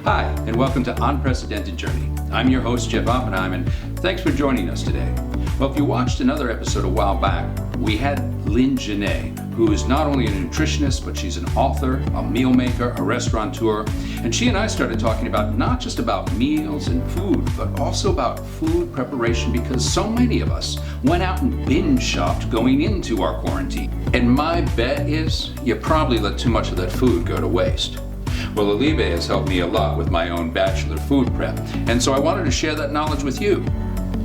Hi, and welcome to Unprecedented Journey. I'm your host, Jeff Oppenheim, and thanks for joining us today. Well, if you watched another episode a while back, we had Lyn Genet, who is not only a nutritionist, but she's an author, a meal maker, a restaurateur, and she and I started talking about not just about meals and food, but also about food preparation, because so many of us went out and binge shopped going into our quarantine. And my bet is you probably let too much of that food go to waste. Well, Alibe has helped me a lot with my own bachelor food prep, and so I wanted to share that knowledge with you.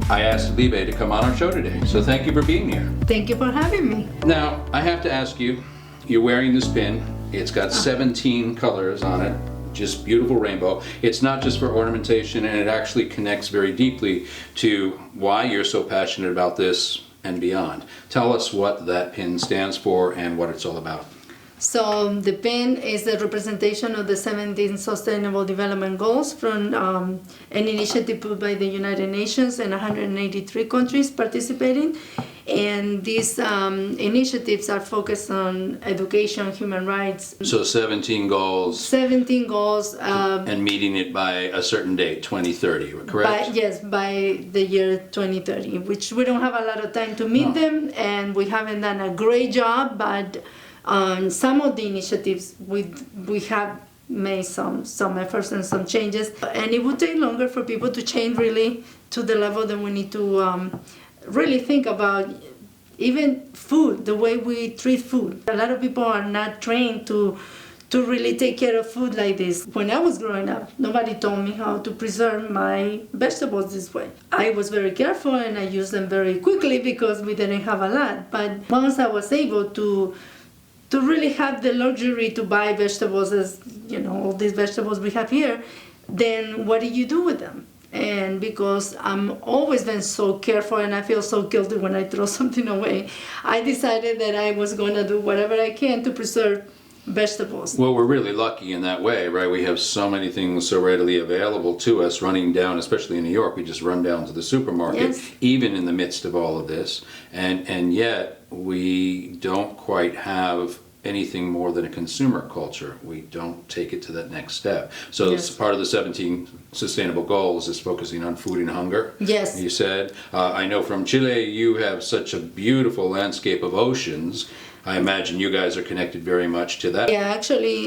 I asked Alibe to come on our show today, so thank you for being here. Thank you for having me. Now, I have to ask you, you're wearing this pin. It's got 17 colors on it, just beautiful rainbow. It's not just for ornamentation, and it actually connects very deeply to why you're so passionate about this and beyond. Tell us what that pin stands for and what it's all about. So the pin is the representation of the 17 Sustainable Development Goals from an initiative put by the United Nations and 183 countries participating. And these initiatives are focused on education, human rights. So 17 goals. 17 goals. And meeting it by a certain date, 2030, correct? Yes, by the year 2030, which we don't have a lot of time to meet them, and we haven't done a great job, but on some of the initiatives we have made some efforts and some changes, and it would take longer for people to change really to the level that we need to really think about even food, the way we treat food. A lot of people are not trained to really take care of food like this. When I was growing up, nobody told me how to preserve my vegetables this way. I was very careful and I used them very quickly because we didn't have a lot. But once I was able to really have the luxury to buy vegetables, as you know, all these vegetables we have here, then what do you do with them? And because I'm always been so careful and I feel so guilty when I throw something away, I decided that I was going to do whatever I can to preserve vegetables. Well, we're really lucky in that way, right? We have so many things so readily available to us running down, especially in New York. We just run down to the supermarket, yes, even in the midst of all of this. And yet we don't quite have anything more than a consumer culture. We don't take it to that next step. So yes, part of the 17 sustainable goals is focusing on food and hunger. Yes. You said. I know from Chile you have such a beautiful landscape of oceans. I imagine you guys are connected very much to that. Yeah, actually,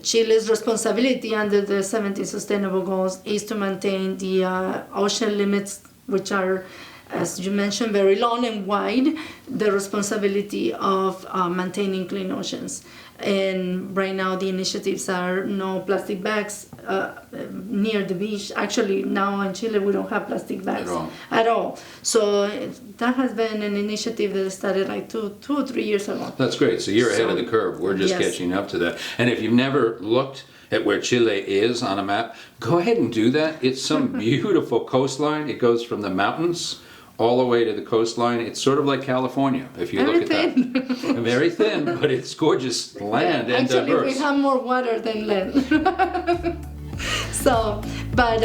Chile's responsibility under the 17 Sustainable Goals is to maintain the ocean limits, which are, as you mentioned, very long and wide, the responsibility of maintaining clean oceans. And right now the initiatives are no plastic bags near the beach. Actually, now in Chile we don't have plastic bags at all. So that has been an initiative that started like two or 3 years ago. That's great. So you're ahead of the curve. We're just yes, catching up to that. And if you've never looked at where Chile is on a map, go ahead and do that. It's some beautiful coastline. It goes from the mountains all the way to the coastline. It's sort of like California, if you look at that. Very thin, but it's gorgeous land and actually, diverse. we have more water than land. So, but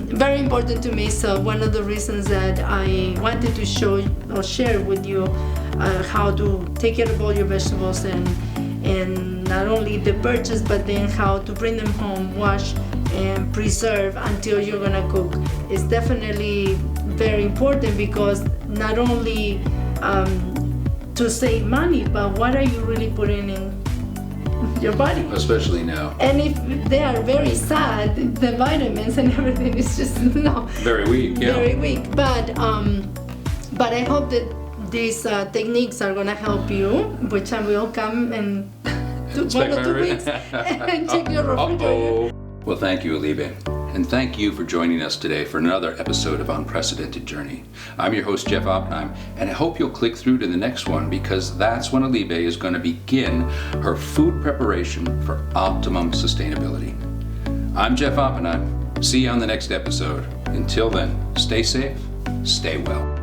very important to me. So one of the reasons that I wanted to show or share with you how to take care of all your vegetables and not only the purchase, but then how to bring them home, wash and preserve until you're gonna cook is definitely very important, because not only to save money, but what are you really putting in your body? Especially now. And if they are very sad, the vitamins and everything is just very weak. Yeah. Very weak. But I hope that these techniques are gonna help you, which I will come and do 1 or 2 weeks and check your refrigerator. Well, thank you, Alibe. And thank you for joining us today for another episode of Unprecedented Journey. I'm your host, Jeff Oppenheim, and I hope you'll click through to the next one, because that's when Alibe is going to begin her food preparation for optimum sustainability. I'm Jeff Oppenheim. See you on the next episode. Until then, stay safe, stay well.